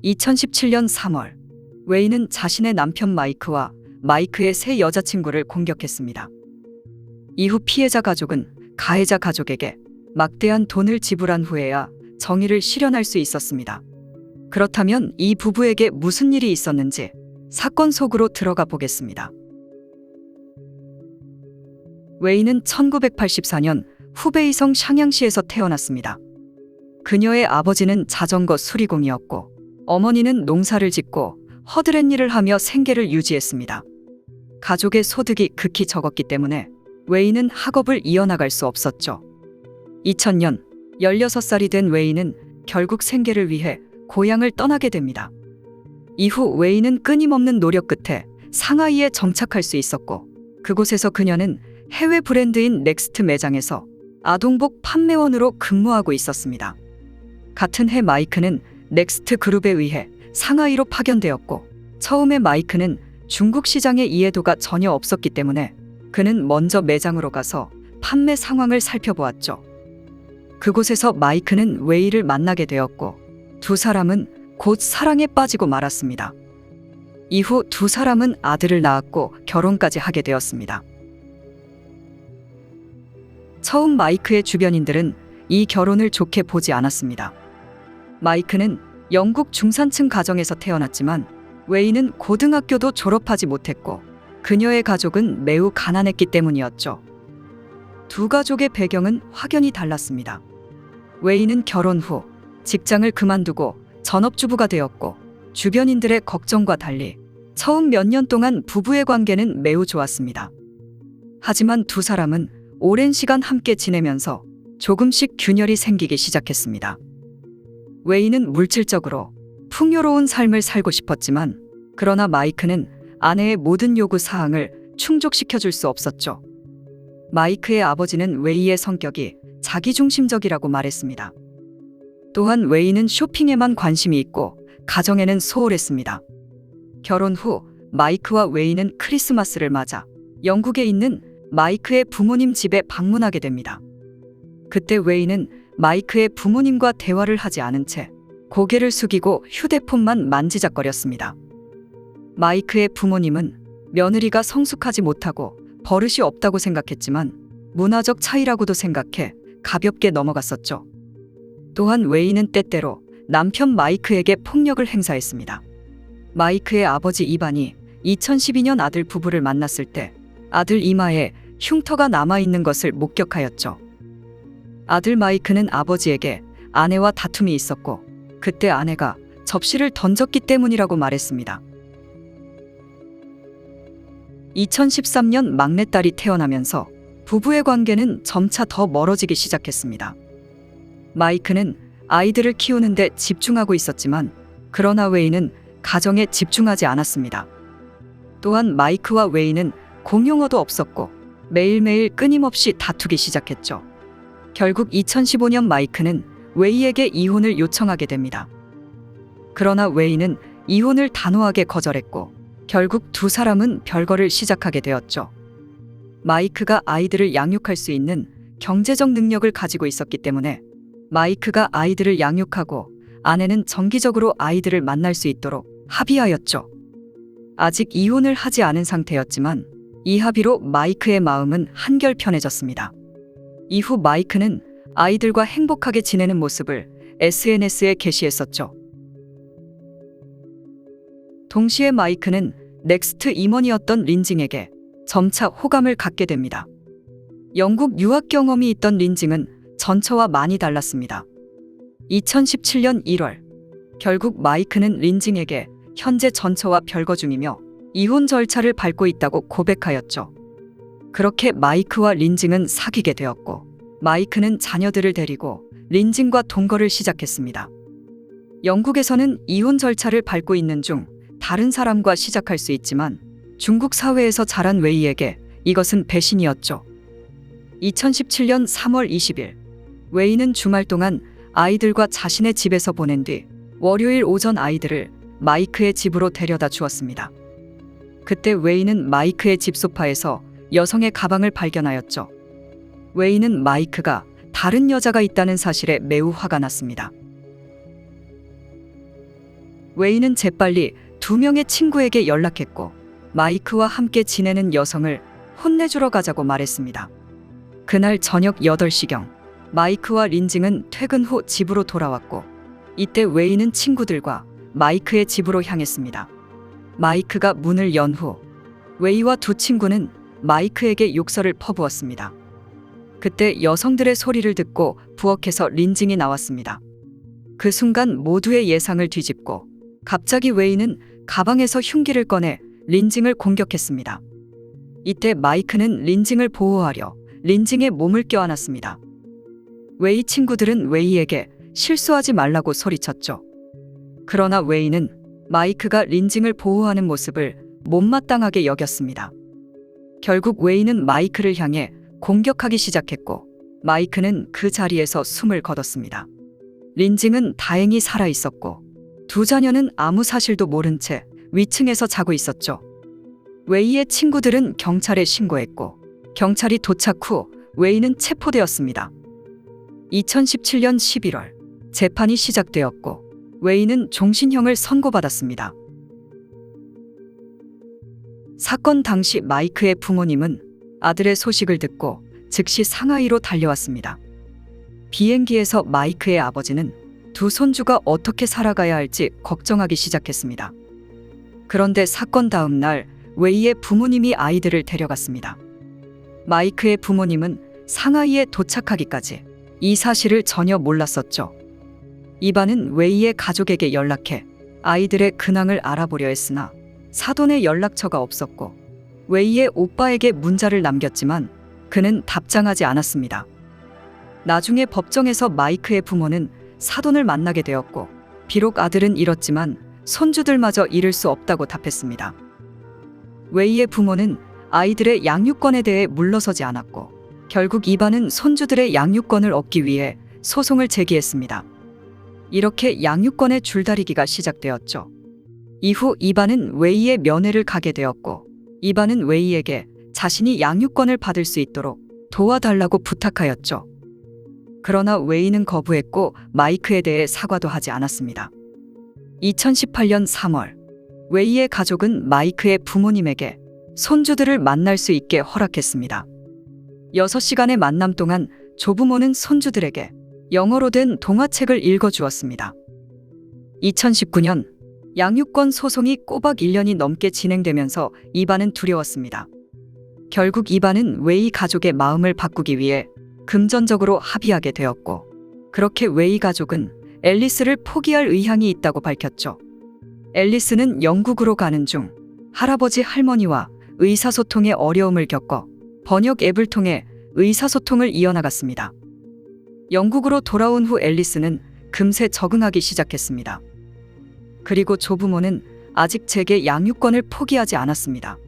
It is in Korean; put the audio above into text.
2017년 3월, 웨이는 자신의 남편 마이크와 마이크의 새 여자친구를 공격했습니다. 이후 피해자 가족은 가해자 가족에게 막대한 돈을 지불한 후에야 정의를 실현할 수 있었습니다. 그렇다면 이 부부에게 무슨 일이 있었는지 사건 속으로 들어가 보겠습니다. 웨이는 1984년 후베이성 샹양시에서 태어났습니다. 그녀의 아버지는 자전거 수리공이었고 어머니는 농사를 짓고 허드렛 일을 하며 생계를 유지했습니다. 가족의 소득이 극히 적었기 때문에 웨이는 학업을 이어나갈 수 없었죠. 2000년 16살이 된 웨이는 결국 생계를 위해 고향을 떠나게 됩니다. 이후 웨이는 끊임없는 노력 끝에 상하이에 정착할 수 있었고 그곳에서 그녀는 해외 브랜드인 넥스트 매장에서 아동복 판매원으로 근무하고 있었습니다. 같은 해 마이크는 넥스트 그룹에 의해 상하이로 파견되었고 처음에 마이크는 중국 시장의 이해도가 전혀 없었기 때문에 그는 먼저 매장으로 가서 판매 상황을 살펴보았죠. 그곳에서 마이크는 웨이를 만나게 되었고 두 사람은 곧 사랑에 빠지고 말았습니다. 이후 두 사람은 아들을 낳았고 결혼까지 하게 되었습니다. 처음 마이크의 주변인들은 이 결혼을 좋게 보지 않았습니다. 마이크는 영국 중산층 가정에서 태어났지만 웨이는 고등학교도 졸업하지 못했고 그녀의 가족은 매우 가난했기 때문이었죠. 두 가족의 배경은 확연히 달랐습니다. 웨이는 결혼 후 직장을 그만두고 전업주부가 되었고 주변인들의 걱정과 달리 처음 몇 년 동안 부부의 관계는 매우 좋았습니다. 하지만 두 사람은 오랜 시간 함께 지내면서 조금씩 균열이 생기기 시작했습니다. 웨이는 물질적으로 풍요로운 삶을 살고 싶었지만 그러나 마이크는 아내의 모든 요구 사항을 충족시켜줄 수 없었죠. 마이크의 아버지는 웨이의 성격이 자기중심적이라고 말했습니다. 또한 웨이는 쇼핑에만 관심이 있고 가정에는 소홀했습니다. 결혼 후 마이크와 웨이는 크리스마스를 맞아 영국에 있는 마이크의 부모님 집에 방문하게 됩니다. 그때 웨이는 마이크의 부모님과 대화를 하지 않은 채 고개를 숙이고 휴대폰만 만지작거렸습니다. 마이크의 부모님은 며느리가 성숙하지 못하고 버릇이 없다고 생각했지만 문화적 차이라고도 생각해 가볍게 넘어갔었죠. 또한 웨이는 때때로 남편 마이크에게 폭력을 행사했습니다. 마이크의 아버지 이반이 2012년 아들 부부를 만났을 때 아들 이마에 흉터가 남아있는 것을 목격하였죠. 아들 마이크는 아버지에게 아내와 다툼이 있었고 그때 아내가 접시를 던졌기 때문이라고 말했습니다. 2013년 막내딸이 태어나면서 부부의 관계는 점차 더 멀어지기 시작했습니다. 마이크는 아이들을 키우는데 집중하고 있었지만 그러나 웨이는 가정에 집중하지 않았습니다. 또한 마이크와 웨이는 공용어도 없었고 매일매일 끊임없이 다투기 시작했죠. 결국 2015년 마이크는 웨이에게 이혼을 요청하게 됩니다. 그러나 웨이는 이혼을 단호하게 거절했고 결국 두 사람은 별거를 시작하게 되었죠. 마이크가 아이들을 양육할 수 있는 경제적 능력을 가지고 있었기 때문에 마이크가 아이들을 양육하고 아내는 정기적으로 아이들을 만날 수 있도록 합의하였죠. 아직 이혼을 하지 않은 상태였지만 이 합의로 마이크의 마음은 한결 편해졌습니다. 이후 마이크는 아이들과 행복하게 지내는 모습을 SNS에 게시했었죠. 동시에 마이크는 넥스트 임원이었던 린징에게 점차 호감을 갖게 됩니다. 영국 유학 경험이 있던 린징은 전처와 많이 달랐습니다. 2017년 1월, 결국 마이크는 린징에게 현재 전처와 별거 중이며 이혼 절차를 밟고 있다고 고백하였죠. 그렇게 마이크와 린징은 사귀게 되었고 마이크는 자녀들을 데리고 린징과 동거를 시작했습니다. 영국에서는 이혼 절차를 밟고 있는 중 다른 사람과 시작할 수 있지만 중국 사회에서 자란 웨이에게 이것은 배신이었죠. 2017년 3월 20일, 웨이는 주말 동안 아이들과 자신의 집에서 보낸 뒤 월요일 오전 아이들을 마이크의 집으로 데려다 주었습니다. 그때 웨이는 마이크의 집 소파에서 여성의 가방을 발견하였죠. 웨이는 마이크가 다른 여자가 있다는 사실에 매우 화가 났습니다. 웨이는 재빨리 2명의 친구에게 연락했고 마이크와 함께 지내는 여성을 혼내주러 가자고 말했습니다. 그날 저녁 8시경 마이크와 린징은 퇴근 후 집으로 돌아왔고 이때 웨이는 친구들과 마이크의 집으로 향했습니다. 마이크가 문을 연 후 웨이와 두 친구는 마이크에게 욕설을 퍼부었습니다. 그때 여성들의 소리를 듣고 부엌에서 린징이 나왔습니다. 그 순간 모두의 예상을 뒤집고 갑자기 웨이는 가방에서 흉기를 꺼내 린징을 공격했습니다. 이때 마이크는 린징을 보호하려 린징의 몸을 껴안았습니다. 웨이 친구들은 웨이에게 실수하지 말라고 소리쳤죠. 그러나 웨이는 마이크가 린징을 보호하는 모습을 못마땅하게 여겼습니다. 결국 웨이는 마이크를 향해 공격하기 시작했고 마이크는 그 자리에서 숨을 거뒀습니다. 린징은 다행히 살아 있었고 두 자녀는 아무 사실도 모른 채 위층에서 자고 있었죠. 웨이의 친구들은 경찰에 신고했고 경찰이 도착 후 웨이는 체포되었습니다. 2017년 11월 재판이 시작되었고 웨이는 종신형을 선고받았습니다. 사건 당시 마이크의 부모님은 아들의 소식을 듣고 즉시 상하이로 달려왔습니다. 비행기에서 마이크의 아버지는 두 손주가 어떻게 살아가야 할지 걱정하기 시작했습니다. 그런데 사건 다음 날 웨이의 부모님이 아이들을 데려갔습니다. 마이크의 부모님은 상하이에 도착하기까지 이 사실을 전혀 몰랐었죠. 이반은 웨이의 가족에게 연락해 아이들의 근황을 알아보려 했으나 사돈의 연락처가 없었고 웨이의 오빠에게 문자를 남겼지만 그는 답장하지 않았습니다. 나중에 법정에서 마이크의 부모는 사돈을 만나게 되었고 비록 아들은 잃었지만 손주들마저 잃을 수 없다고 답했습니다. 웨이의 부모는 아이들의 양육권에 대해 물러서지 않았고 결국 이반은 손주들의 양육권을 얻기 위해 소송을 제기했습니다. 이렇게 양육권의 줄다리기가 시작되었죠. 이후 이반은 웨이의 면회를 가게 되었고 이반은 웨이에게 자신이 양육권을 받을 수 있도록 도와달라고 부탁하였죠. 그러나 웨이는 거부했고 마이크에 대해 사과도 하지 않았습니다. 2018년 3월 웨이의 가족은 마이크의 부모님에게 손주들을 만날 수 있게 허락했습니다. 6시간의 만남 동안 조부모는 손주들에게 영어로 된 동화책을 읽어주었습니다. 2019년 양육권 소송이 꼬박 1년이 넘게 진행되면서 이반은 두려웠습니다. 결국 이반은 웨이 가족의 마음을 바꾸기 위해 금전적으로 합의하게 되었고 그렇게 웨이 가족은 앨리스를 포기할 의향이 있다고 밝혔죠. 앨리스는 영국으로 가는 중 할아버지 할머니와 의사소통에 어려움을 겪어 번역 앱을 통해 의사소통을 이어나갔습니다. 영국으로 돌아온 후 앨리스는 금세 적응하기 시작했습니다. 그리고 조부모는 아직 제게 양육권을 포기하지 않았습니다.